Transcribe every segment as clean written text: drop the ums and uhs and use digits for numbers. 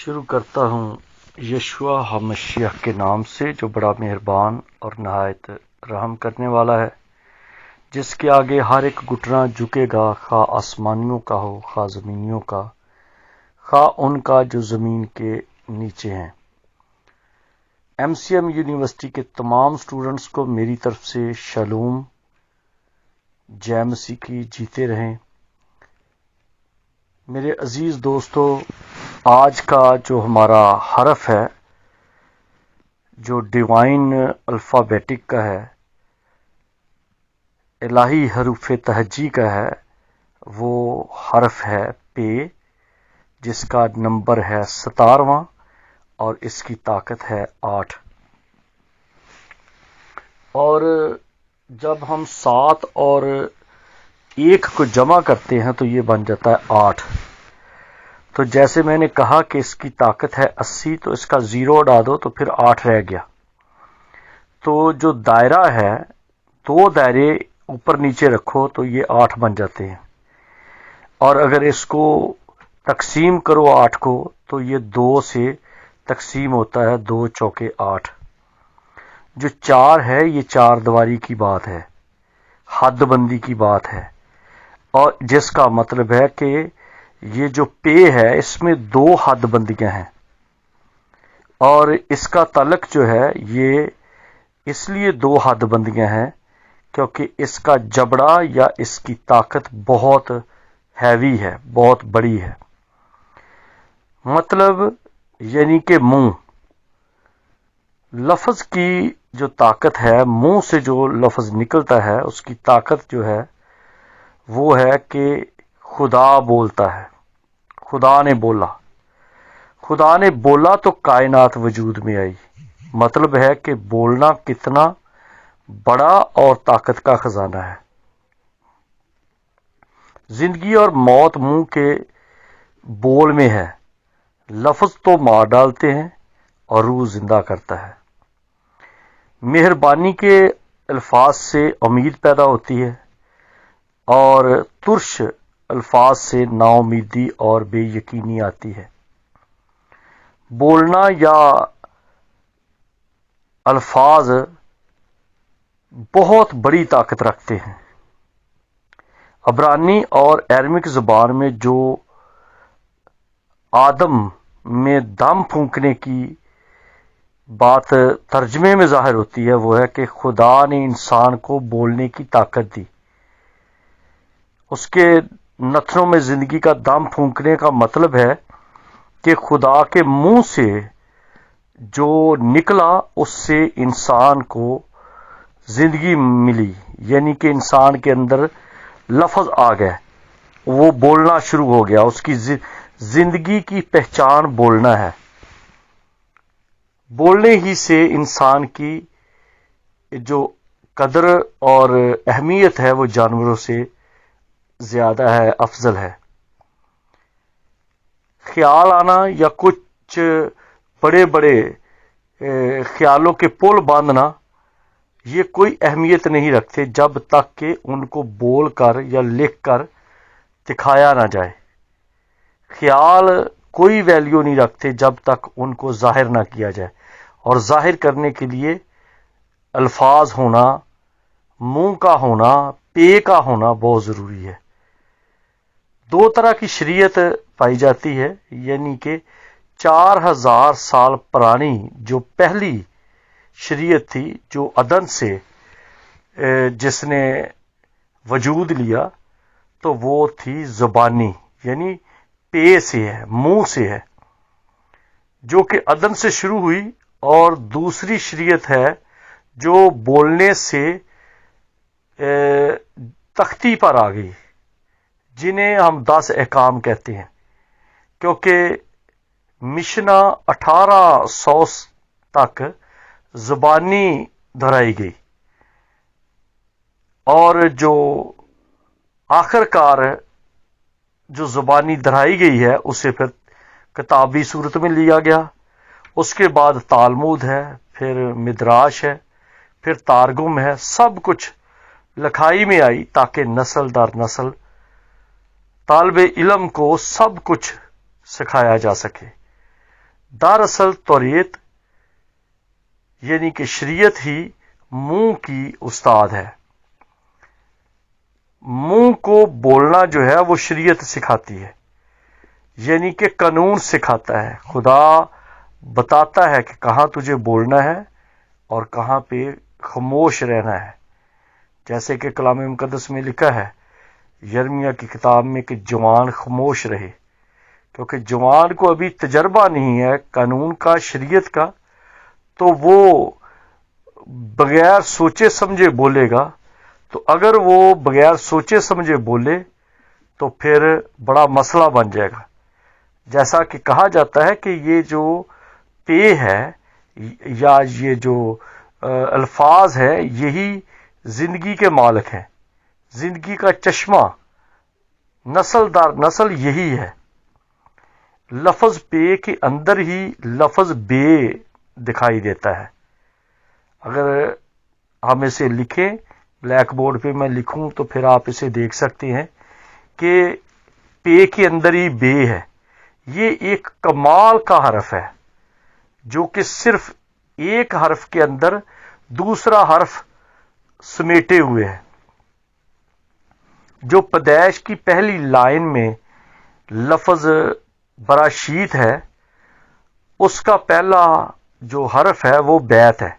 شروع کرتا ہوں یشوع ہمشیح کے نام سے جو بڑا مہربان اور نہایت رحم کرنے والا ہے، جس کے آگے ہر ایک گھٹنا جھکے گا، خواہ آسمانیوں کا ہو خواہ زمینیوں کا، خواہ ان کا جو زمین کے نیچے ہیں۔ MCM یونیورسٹی کے تمام سٹوڈنٹس کو میری طرف سے شالوم، جے مسیح کی جیتے رہیں۔ میرے عزیز دوستو، آج کا جو ہمارا حرف ہے، جو ڈیوائن الفابیٹک کا ہے، الہی حروف تہجی کا ہے، وہ حرف ہے پے، جس کا نمبر ہے 17واں اور اس کی طاقت ہے 8۔ اور جب ہم 7 اور 1 کو جمع کرتے ہیں تو یہ بن جاتا ہے 8۔ تو جیسے میں نے کہا کہ اس کی طاقت ہے 80، تو اس کا 0 اڑا دو تو پھر 8 رہ گیا۔ تو جو دائرہ ہے، 2 دائرے اوپر نیچے رکھو تو یہ 8 بن جاتے ہیں، اور اگر اس کو تقسیم کرو 8 کو تو یہ 2 سے تقسیم ہوتا ہے، 2 چوکے 8۔ جو 4 ہے یہ 4 دیواری کی بات ہے، حد بندی کی بات ہے، اور جس کا مطلب ہے کہ یہ جو پے ہے اس میں 2 حد بندیاں ہیں، اور اس کا تعلق جو ہے یہ اس لیے 2 حد بندیاں ہیں کیونکہ اس کا جبڑا یا اس کی طاقت بہت ہیوی ہے، بہت بڑی ہے۔ مطلب یعنی کہ منہ، لفظ کی جو طاقت ہے، منہ سے جو لفظ نکلتا ہے اس کی طاقت جو ہے وہ ہے کہ خدا بولتا ہے، خدا نے بولا، خدا نے بولا تو کائنات وجود میں آئی۔ مطلب ہے کہ بولنا کتنا بڑا اور طاقت کا خزانہ ہے۔ زندگی اور موت منہ کے بول میں ہے، لفظ تو مار ڈالتے ہیں اور روح زندہ کرتا ہے۔ مہربانی کے الفاظ سے امید پیدا ہوتی ہے، اور ترش الفاظ سے نا امیدی اور بے یقینی آتی ہے۔ بولنا یا الفاظ بہت بڑی طاقت رکھتے ہیں۔ عبرانی اور ایرمک زبان میں جو آدم میں دم پھونکنے کی بات ترجمے میں ظاہر ہوتی ہے وہ ہے کہ خدا نے انسان کو بولنے کی طاقت دی۔ اس کے نتنوں میں زندگی کا دم پھونکنے کا مطلب ہے کہ خدا کے منہ سے جو نکلا اس سے انسان کو زندگی ملی، یعنی کہ انسان کے اندر لفظ آ گئے، وہ بولنا شروع ہو گیا۔ اس کی زندگی کی پہچان بولنا ہے۔ بولنے ہی سے انسان کی جو قدر اور اہمیت ہے وہ جانوروں سے زیادہ ہے، افضل ہے۔ خیال آنا یا کچھ بڑے بڑے خیالوں کے پل باندھنا، یہ کوئی اہمیت نہیں رکھتے جب تک کہ ان کو بول کر یا لکھ کر دکھایا نہ جائے۔ خیال کوئی ویلیو نہیں رکھتے جب تک ان کو ظاہر نہ کیا جائے، اور ظاہر کرنے کے لیے الفاظ ہونا، منہ کا ہونا، پے کا ہونا بہت ضروری ہے۔ 2 طرح کی شریعت پائی جاتی ہے، یعنی کہ 4000 سال پرانی جو پہلی شریعت تھی، جو عدن سے جس نے وجود لیا، تو وہ تھی زبانی، یعنی پے سے ہے، منہ سے ہے، جو کہ عدن سے شروع ہوئی، اور دوسری شریعت ہے جو بولنے سے تختی پر آ گئی، جنہیں ہم 10 احکام کہتے ہیں، کیونکہ مشنا 1800 تک زبانی دہرائی گئی، اور جو آخر کار جو زبانی دہرائی گئی ہے اسے پھر کتابی صورت میں لیا گیا۔ اس کے بعد تالمود ہے، پھر مدراش ہے، پھر تارگم ہے، سب کچھ لکھائی میں آئی تاکہ نسل در نسل طالب علم کو سب کچھ سکھایا جا سکے۔ دراصل توریت یعنی کہ شریعت ہی منہ کی استاد ہے. منہ کو بولنا جو ہے وہ شریعت سکھاتی ہے، یعنی کہ قانون سکھاتا ہے. خدا بتاتا ہے کہ کہاں تجھے بولنا ہے اور کہاں پہ خاموش رہنا ہے. جیسے کہ کلام مقدس میں لکھا ہے یرمیہ کی کتاب میں کہ جوان خاموش رہے، کیونکہ جوان کو ابھی تجربہ نہیں ہے قانون کا، شریعت کا، تو وہ بغیر سوچے سمجھے بولے گا. تو اگر وہ بغیر سوچے سمجھے بولے تو پھر بڑا مسئلہ بن جائے گا. جیسا کہ کہا جاتا ہے کہ یہ جو پے ہے یا یہ جو الفاظ ہے یہی زندگی کے مالک ہیں، زندگی کا چشمہ نسل در نسل یہی ہے. لفظ پے کے اندر ہی لفظ بے دکھائی دیتا ہے. اگر ہم اسے لکھیں بلیک بورڈ پہ میں لکھوں تو پھر آپ اسے دیکھ سکتے ہیں کہ پے کے اندر ہی بے ہے. یہ ایک کمال کا حرف ہے جو کہ صرف ایک حرف کے اندر دوسرا حرف سمیٹے ہوئے ہے. جو پیدائش کی پہلی لائن میں لفظ براشیت ہے اس کا پہلا جو حرف ہے وہ بیت ہے.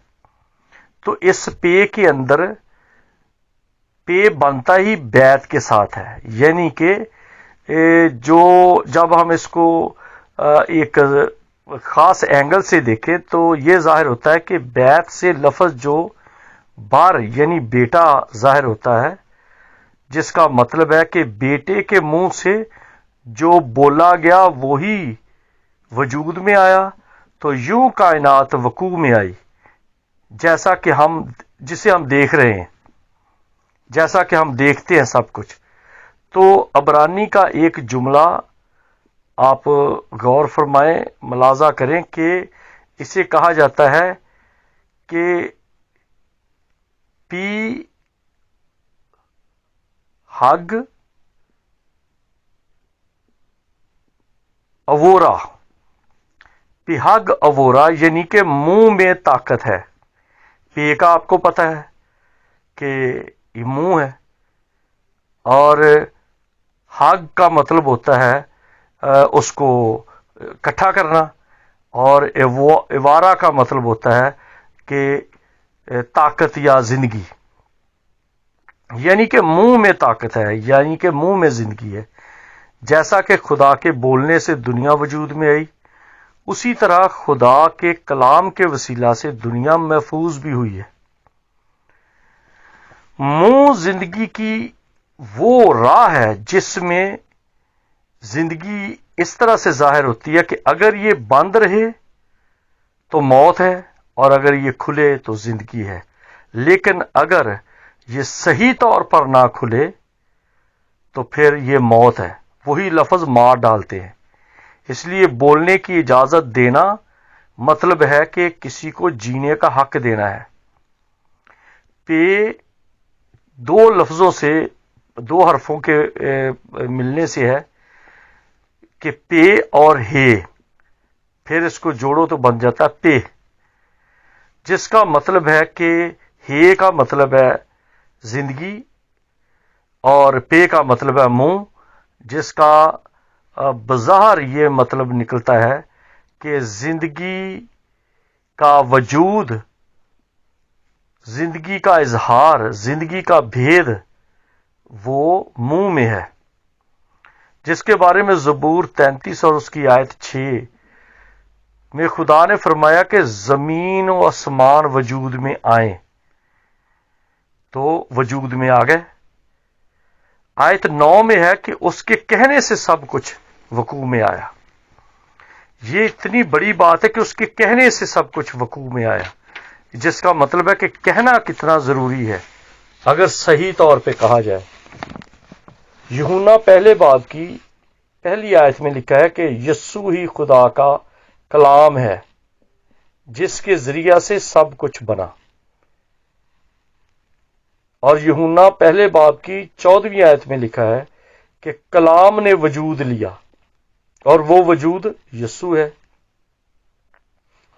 تو اس پے کے اندر پے بنتا ہی بیت کے ساتھ ہے، یعنی کہ جو جب ہم اس کو ایک خاص اینگل سے دیکھیں تو یہ ظاہر ہوتا ہے کہ بیت سے لفظ جو بار یعنی بیٹا ظاہر ہوتا ہے، جس کا مطلب ہے کہ بیٹے کے منہ سے جو بولا گیا وہی وجود میں آیا، تو یوں کائنات وقوع میں آئی. جیسا کہ جسے ہم دیکھ رہے ہیں، جیسا کہ ہم دیکھتے ہیں سب کچھ. تو عبرانی کا ایک جملہ آپ غور فرمائیں، ملاحظہ کریں کہ اسے کہا جاتا ہے کہ پی ہگ اوورا، پی ہگ اوورا یعنی کہ منہ میں طاقت ہے. پے کا آپ کو پتہ ہے کہ یہ منہ ہے، اور ہگ کا مطلب ہوتا ہے اس کو اکٹھا کرنا، اور ایوارا کا مطلب ہوتا ہے کہ طاقت یا زندگی، یعنی کہ منہ میں طاقت ہے، یعنی کہ منہ میں زندگی ہے. جیسا کہ خدا کے بولنے سے دنیا وجود میں آئی، اسی طرح خدا کے کلام کے وسیلہ سے دنیا محفوظ بھی ہوئی ہے. منہ زندگی کی وہ راہ ہے جس میں زندگی اس طرح سے ظاہر ہوتی ہے کہ اگر یہ بند رہے تو موت ہے، اور اگر یہ کھلے تو زندگی ہے. لیکن اگر یہ صحیح طور پر نہ کھلے تو پھر یہ موت ہے. وہی لفظ مار ڈالتے ہیں. اس لیے بولنے کی اجازت دینا مطلب ہے کہ کسی کو جینے کا حق دینا ہے. پے دو لفظوں سے، دو حرفوں کے ملنے سے ہے کہ پے اور ہے، پھر اس کو جوڑو تو بن جاتا پے، جس کا مطلب ہے کہ ہے کا مطلب ہے زندگی اور پے کا مطلب ہے منہ، جس کا بظاہر یہ مطلب نکلتا ہے کہ زندگی کا وجود، زندگی کا اظہار، زندگی کا بھید وہ منہ میں ہے، جس کے بارے میں زبور 33 اور اس کی آیت 6 میں خدا نے فرمایا کہ زمین و آسمان وجود میں آئیں، تو وجود میں آ گئے. آیت 9 میں ہے کہ اس کے کہنے سے سب کچھ وقوع میں آیا. یہ اتنی بڑی بات ہے کہ اس کے کہنے سے سب کچھ وقوع میں آیا، جس کا مطلب ہے کہ کہنا کتنا ضروری ہے اگر صحیح طور پہ کہا جائے. یوحنا پہلے باب کی پہلی آیت میں لکھا ہے کہ یسوع ہی خدا کا کلام ہے جس کے ذریعہ سے سب کچھ بنا. اور یوحنا پہلے باب کی 14ویں آیت میں لکھا ہے کہ کلام نے وجود لیا، اور وہ وجود یسوع ہے.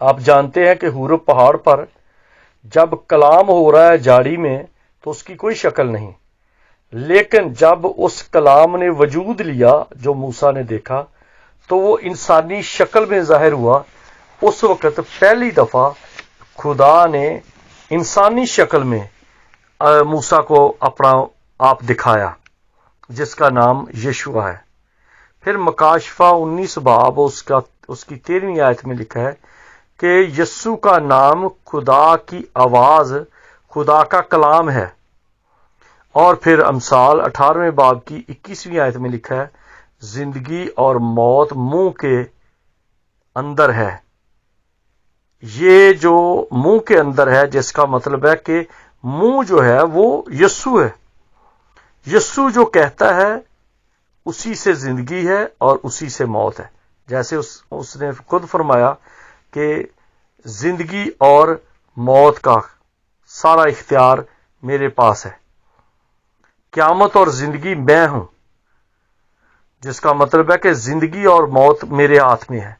آپ جانتے ہیں کہ حور پہاڑ پر جب کلام ہو رہا ہے جاڑی میں تو اس کی کوئی شکل نہیں، لیکن جب اس کلام نے وجود لیا جو موسیٰ نے دیکھا تو وہ انسانی شکل میں ظاہر ہوا۔ اس وقت پہلی دفعہ خدا نے انسانی شکل میں موسیٰ کو اپنا آپ دکھایا، جس کا نام یشوع ہے۔ پھر مکاشفہ 19 باب اس کی 13ویں آیت میں لکھا ہے کہ یسوع کا نام خدا کی آواز، خدا کا کلام ہے۔ اور پھر امثال 18ویں باب کی 21ویں آیت میں لکھا ہے زندگی اور موت منہ کے اندر ہے۔ یہ جو منہ کے اندر ہے، جس کا مطلب ہے کہ منہ جو ہے وہ یسوع ہے۔ یسوع جو کہتا ہے اسی سے زندگی ہے اور اسی سے موت ہے، جیسے اس نے خود فرمایا کہ زندگی اور موت کا سارا اختیار میرے پاس ہے، قیامت اور زندگی میں ہوں، جس کا مطلب ہے کہ زندگی اور موت میرے ہاتھ میں ہے۔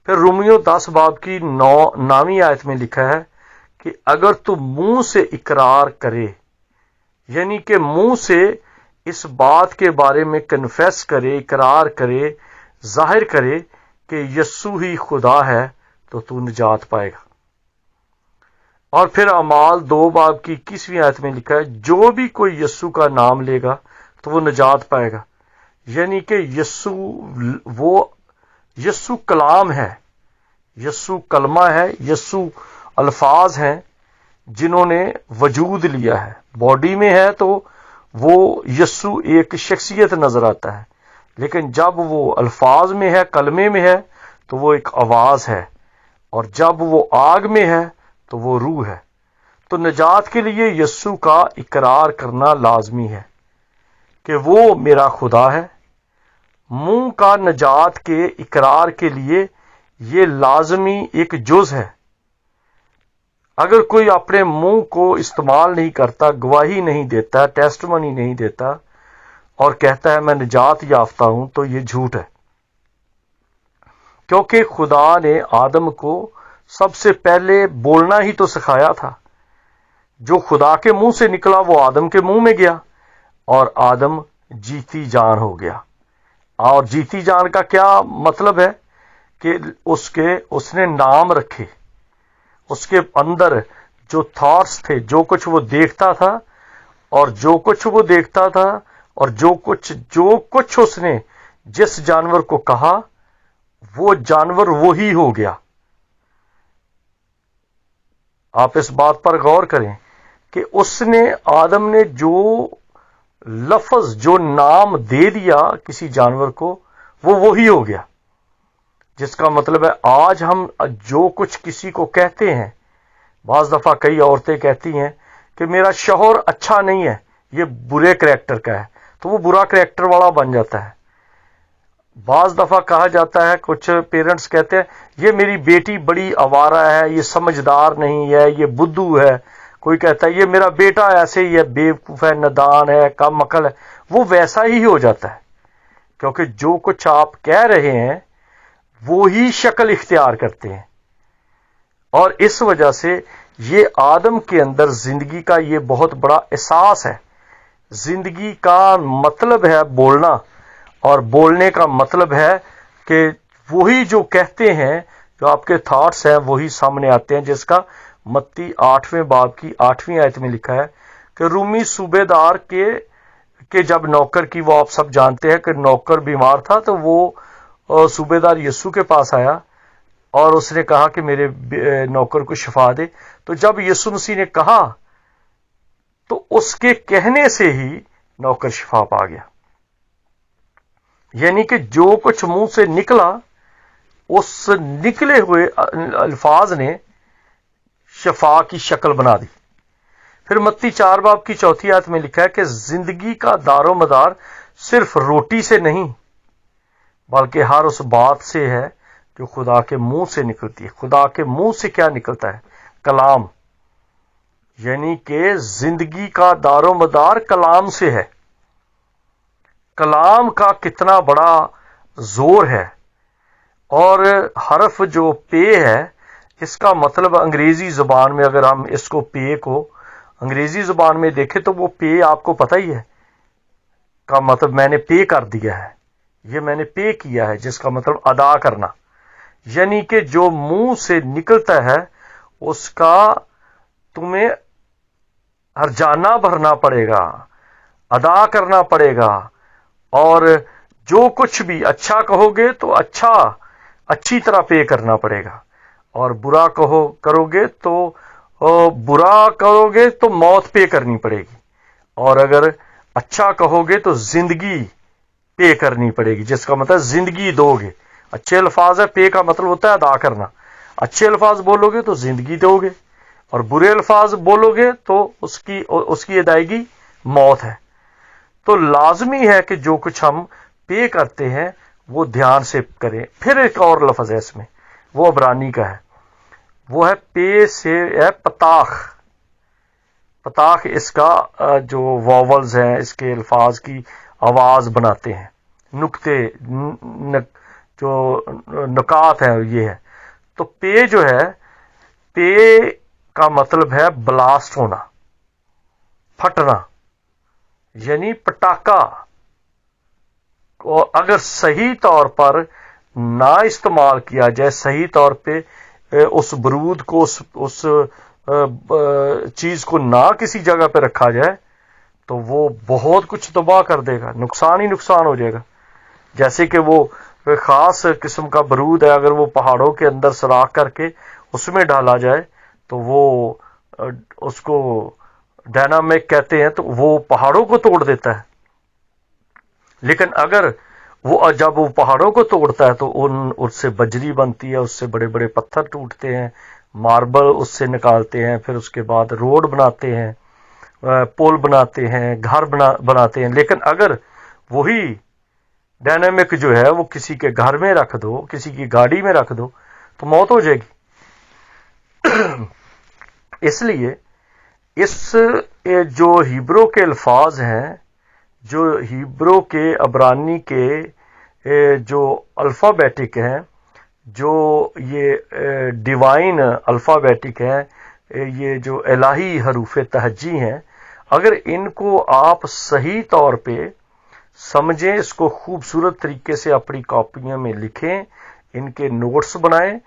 پھر رومیو 10 باب کی 9ویں آیت میں لکھا ہے کہ اگر تو منہ سے اقرار کرے، یعنی کہ منہ سے اس بات کے بارے میں کنفیس کرے، اقرار کرے، ظاہر کرے کہ یسوع ہی خدا ہے، تو نجات پائے گا۔ اور پھر اعمال 2 باب کی 21ویں آیت میں لکھا ہے جو بھی کوئی یسوع کا نام لے گا تو وہ نجات پائے گا، یعنی کہ یسوع کلام ہے، یسوع کلمہ ہے، یسوع الفاظ ہیں جنہوں نے وجود لیا ہے۔ باڈی میں ہے تو وہ یسوع ایک شخصیت نظر آتا ہے، لیکن جب وہ الفاظ میں ہے، کلمے میں ہے، تو وہ ایک آواز ہے، اور جب وہ آگ میں ہے تو وہ روح ہے۔ تو نجات کے لیے یسوع کا اقرار کرنا لازمی ہے کہ وہ میرا خدا ہے۔ منہ کا نجات کے اقرار کے لیے یہ لازمی ایک جز ہے۔ اگر کوئی اپنے منہ کو استعمال نہیں کرتا، گواہی نہیں دیتا، ٹیسٹمنی نہیں دیتا اور کہتا ہے میں نجات یافتہ ہوں، تو یہ جھوٹ ہے، کیونکہ خدا نے آدم کو سب سے پہلے بولنا ہی تو سکھایا تھا۔ جو خدا کے منہ سے نکلا وہ آدم کے منہ میں گیا، اور آدم جیتی جان ہو گیا۔ اور جیتی جان کا کیا مطلب ہے کہ اس نے نام رکھے، اس کے اندر جو تھاٹس تھے، جو کچھ وہ دیکھتا تھا اور جو کچھ اس نے جس جانور کو کہا وہ جانور وہی ہو گیا۔ آپ اس بات پر غور کریں کہ آدم نے جو لفظ، جو نام دے دیا کسی جانور کو، وہ وہی ہو گیا، جس کا مطلب ہے آج ہم جو کچھ کسی کو کہتے ہیں، بعض دفعہ کئی عورتیں کہتی ہیں کہ میرا شوہر اچھا نہیں ہے، یہ برے کریکٹر کا ہے، تو وہ برا کریکٹر والا بن جاتا ہے۔ بعض دفعہ کہا جاتا ہے، کچھ پیرنٹس کہتے ہیں یہ میری بیٹی بڑی آوارہ ہے، یہ سمجھدار نہیں ہے، یہ بدھو ہے۔ کوئی کہتا ہے یہ میرا بیٹا ایسے ہی ہے، بیوقوف ہے، نادان ہے، کم عقل ہے۔ وہ ویسا ہی ہو جاتا ہے، کیونکہ جو کچھ آپ کہہ رہے ہیں وہی شکل اختیار کرتے ہیں۔ اور اس وجہ سے یہ آدم کے اندر زندگی کا یہ بہت بڑا احساس ہے۔ زندگی کا مطلب ہے بولنا، اور بولنے کا مطلب ہے کہ وہی جو کہتے ہیں، جو آپ کے تھاٹس ہیں وہی سامنے آتے ہیں، جس کا متی 8ویں باب کی 8ویں آیت میں لکھا ہے کہ رومی صوبے دار کے جب نوکر کی، وہ آپ سب جانتے ہیں کہ نوکر بیمار تھا، تو وہ صوبے دار یسوع کے پاس آیا اور اس نے کہا کہ میرے نوکر کو شفا دے۔ تو جب یسوع مسیح نے کہا تو اس کے کہنے سے ہی نوکر شفا پا گیا۔ یعنی کہ جو کچھ منہ سے نکلا، اس نکلے ہوئے الفاظ نے شفا کی شکل بنا دی۔ پھر متی 4 باب کی 4 آیت میں لکھا ہے کہ زندگی کا دار و مدار صرف روٹی سے نہیں، بلکہ ہر اس بات سے ہے جو خدا کے منہ سے نکلتی ہے۔ خدا کے منہ سے کیا نکلتا ہے؟ کلام۔ یعنی کہ زندگی کا دار و مدار کلام سے ہے۔ کلام کا کتنا بڑا زور ہے، اور حرف جو پے ہے اس کا مطلب انگریزی زبان میں اگر ہم اس کو پے کو انگریزی زبان میں دیکھیں تو وہ پے آپ کو پتہ ہی ہے کا مطلب میں نے پے کر دیا ہے، یہ میں نے پے کیا ہے، جس کا مطلب ادا کرنا، یعنی کہ جو منہ سے نکلتا ہے اس کا تمہیں ہرجانہ بھرنا پڑے گا، ادا کرنا پڑے گا، اور جو کچھ بھی اچھا کہو گے تو اچھی طرح پے کرنا پڑے گا، اور برا کرو گے تو برا کرو گے تو موت پے کرنی پڑے گی، اور اگر اچھا کہو گے تو زندگی پے کرنی پڑے گی، جس کا مطلب زندگی دو گے۔ اچھے الفاظ ہے، پے کا مطلب ہوتا ہے ادا کرنا، اچھے الفاظ بولو گے تو زندگی دو گے، اور برے الفاظ بولو گے تو اس کی ادائیگی موت ہے۔ تو لازمی ہے کہ جو کچھ ہم پے کرتے ہیں وہ دھیان سے کریں۔ پھر ایک اور لفظ ہے اس میں، وہ عبرانی کا ہے، وہ ہے پے سے ہے پتاخ۔ پتاخ اس کا جو واولز ہیں، اس کے الفاظ کی آواز بناتے ہیں، نقطے جو نکات ہیں یہ ہے۔ تو پے جو ہے، پے کا مطلب ہے بلاسٹ ہونا، پھٹنا، یعنی پٹاخہ۔ اگر صحیح طور پر نہ استعمال کیا جائے، صحیح طور پہ اس برود کو اس چیز کو نہ کسی جگہ پہ رکھا جائے تو وہ بہت کچھ تباہ کر دے گا، نقصان ہی نقصان ہو جائے گا۔ جیسے کہ وہ خاص قسم کا برود ہے، اگر وہ پہاڑوں کے اندر سوراخ کر کے اس میں ڈالا جائے تو وہ اس کو ڈائنامک کہتے ہیں، تو وہ پہاڑوں کو توڑ دیتا ہے۔ لیکن اگر جب وہ پہاڑوں کو توڑتا ہے تو اس سے بجری بنتی ہے، اس سے بڑے بڑے پتھر ٹوٹتے ہیں، ماربل اس سے نکالتے ہیں، پھر اس کے بعد روڈ بناتے ہیں، پل بناتے ہیں، گھر بناتے ہیں۔ لیکن اگر وہی ڈائنامک جو ہے وہ کسی کے گھر میں رکھ دو، کسی کی گاڑی میں رکھ دو تو موت ہو جائے گی۔ اس لیے اس جو ہیبرو کے الفاظ ہیں، جو ہیبرو کے عبرانی کے جو الفابیٹک ہیں، جو یہ ڈیوائن الفابیٹک ہیں، یہ جو الہی حروف تہجی ہیں، اگر ان کو آپ صحیح طور پہ سمجھیں، اس کو خوبصورت طریقے سے اپنی کاپیوں میں لکھیں، ان کے نوٹس بنائیں،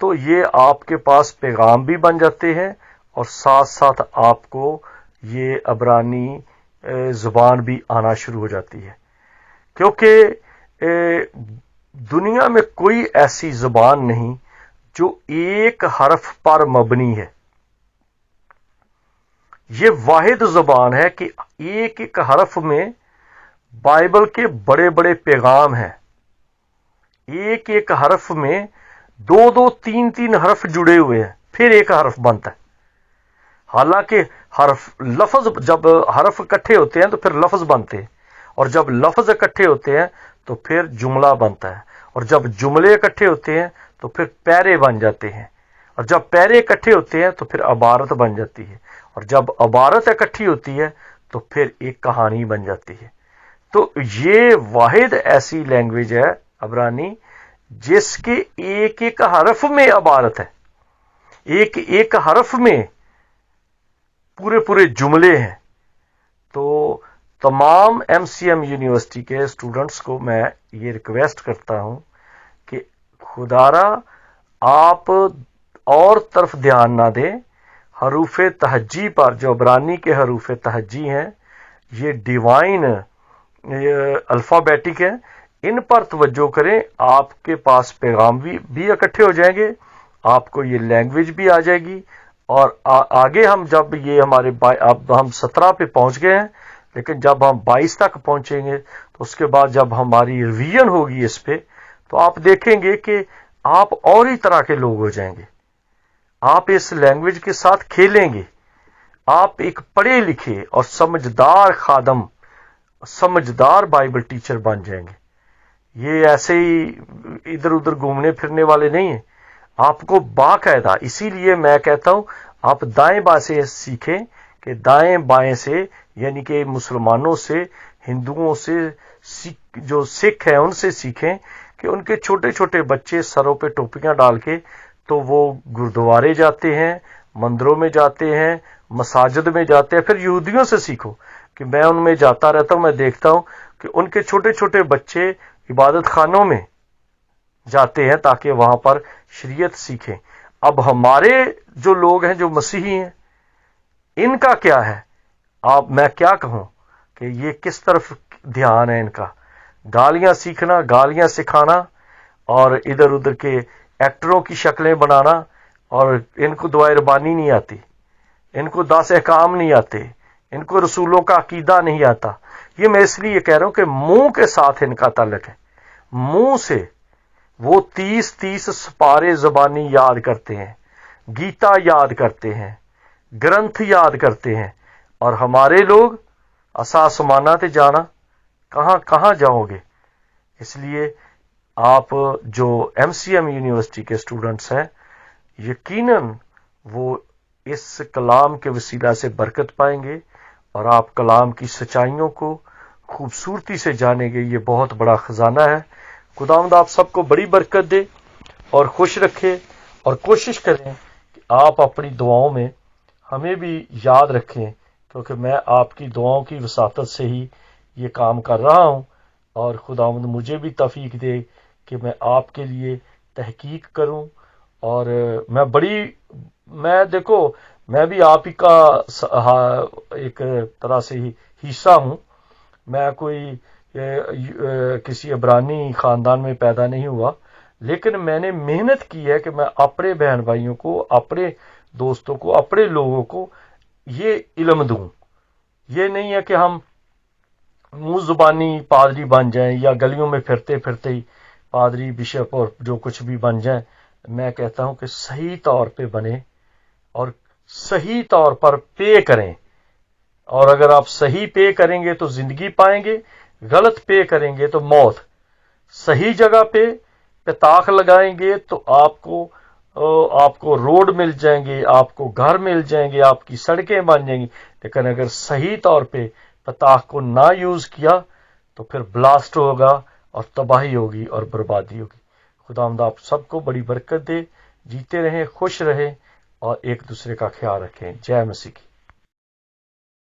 تو یہ آپ کے پاس پیغام بھی بن جاتے ہیں، اور ساتھ ساتھ آپ کو یہ عبرانی زبان بھی آنا شروع ہو جاتی ہے۔ کیونکہ دنیا میں کوئی ایسی زبان نہیں جو ایک حرف پر مبنی ہے۔ یہ واحد زبان ہے کہ ایک ایک حرف میں بائبل کے بڑے بڑے پیغام ہیں، ایک ایک حرف میں دو دو تین تین حرف جڑے ہوئے ہیں، پھر ایک حرف بنتا ہے۔ حالانکہ لفظ جب حرف اکٹھے ہوتے ہیں تو پھر لفظ بنتے ہیں، اور جب لفظ اکٹھے ہوتے ہیں تو پھر جملہ بنتا ہے، اور جب جملے اکٹھے ہوتے ہیں تو پھر پیرے بن جاتے ہیں، اور جب پیرے اکٹھے ہوتے ہیں تو پھر عبارت بن جاتی ہے، اور جب عبارت اکٹھی ہوتی ہے تو پھر ایک کہانی بن جاتی ہے۔ تو یہ واحد ایسی لینگویج ہے عبرانی جس کے ایک ایک حرف میں عبارت ہے، ایک ایک حرف میں پورے جملے ہیں۔ تو تمام ایم سی ایم یونیورسٹی کے اسٹوڈنٹس کو میں یہ ریکویسٹ کرتا ہوں کہ خدارا آپ اور طرف دھیان نہ دیں، حروف تہجی پر، جو عبرانی کے حروف تہجی ہیں، یہ ڈیوائن الفابیٹک ہیں، ان پر توجہ کریں، آپ کے پاس پیغام بھی اکٹھے ہو جائیں گے، آپ کو یہ لینگویج بھی آ جائے گی، اور آگے ہم جب یہ ہمارے اب ہم 17 پہ پہنچ گئے ہیں، لیکن جب ہم 22 تک پہنچیں گے تو اس کے بعد جب ہماری ریویژن ہوگی اس پہ، تو آپ دیکھیں گے کہ آپ اور ہی طرح کے لوگ ہو جائیں گے، آپ اس لینگویج کے ساتھ کھیلیں گے، آپ ایک پڑھے لکھے اور سمجھدار خادم، سمجھدار بائبل ٹیچر بن جائیں گے۔ یہ ایسے ہی ادھر ادھر گھومنے پھرنے والے نہیں ہیں، آپ کو باقاعدہ، اسی لیے میں کہتا ہوں آپ دائیں بائیں سے سیکھیں، کہ دائیں بائیں سے، یعنی کہ مسلمانوں سے، ہندوؤں سے، جو سکھ ہیں ان سے سیکھیں، کہ ان کے چھوٹے چھوٹے بچے سروں پہ ٹوپیاں ڈال کے تو وہ گردوارے جاتے ہیں، مندروں میں جاتے ہیں، مساجد میں جاتے ہیں۔ پھر یہودیوں سے سیکھو، کہ میں ان میں جاتا رہتا ہوں، میں دیکھتا ہوں کہ ان کے چھوٹے چھوٹے بچے عبادت خانوں میں جاتے ہیں تاکہ وہاں پر شریعت سیکھیں۔ اب ہمارے جو لوگ ہیں جو مسیحی ہیں، ان کا کیا ہے؟ میں کیا کہوں کہ یہ کس طرف دھیان ہے ان کا؟ گالیاں سیکھنا، گالیاں سکھانا، اور ادھر ادھر کے ایکٹروں کی شکلیں بنانا، اور ان کو دعائے ربانی نہیں آتی، ان کو 10 احکام نہیں آتے، ان کو رسولوں کا عقیدہ نہیں آتا۔ یہ میں اس لیے کہہ رہا ہوں کہ منہ کے ساتھ ان کا تعلق ہے، منہ سے وہ 30 سپارے زبانی یاد کرتے ہیں، گیتا یاد کرتے ہیں، گرنتھ یاد کرتے ہیں، اور ہمارے لوگ اساس مانا تے جانا، کہاں کہاں جاؤ گے؟ اس لیے آپ جو ایم سی ایم یونیورسٹی کے اسٹوڈنٹس ہیں، یقیناً وہ اس کلام کے وسیلہ سے برکت پائیں گے، اور آپ کلام کی سچائیوں کو خوبصورتی سے جانیں گے۔ یہ بہت بڑا خزانہ ہے۔ خداوند آپ سب کو بڑی برکت دے اور خوش رکھے، اور کوشش کریں کہ آپ اپنی دعاؤں میں ہمیں بھی یاد رکھیں، کیونکہ میں آپ کی دعاؤں کی وساطت سے ہی یہ کام کر رہا ہوں، اور خداوند مجھے بھی توفیق دے کہ میں آپ کے لیے تحقیق کروں، اور میں دیکھو میں بھی آپ ہی کا ایک طرح سے ہی حصہ ہوں۔ میں کوئی کسی عبرانی خاندان میں پیدا نہیں ہوا، لیکن میں نے محنت کی ہے کہ میں اپنے بہن بھائیوں کو، اپنے دوستوں کو، اپنے لوگوں کو یہ علم دوں۔ یہ نہیں ہے کہ ہم منہ زبانی پادری بن جائیں، یا گلیوں میں پھرتے پھرتے ہی پادری، بشپ اور جو کچھ بھی بن جائیں۔ میں کہتا ہوں کہ صحیح طور پہ بنے، اور صحیح طور پر پے کریں، اور اگر آپ صحیح پے کریں گے تو زندگی پائیں گے، غلط پے کریں گے تو موت۔ صحیح جگہ پہ طاق لگائیں گے تو آپ کو روڈ مل جائیں گے، آپ کو گھر مل جائیں گے، آپ کی سڑکیں بن جائیں گی۔ لیکن اگر صحیح طور پہ طاق کو نہ یوز کیا تو پھر بلاسٹ ہوگا، اور تباہی ہوگی، اور بربادی ہوگی۔ خداوند آپ سب کو بڑی برکت دے، جیتے رہیں، خوش رہیں، اور ایک دوسرے کا خیال رکھیں۔ جے مسیح کی۔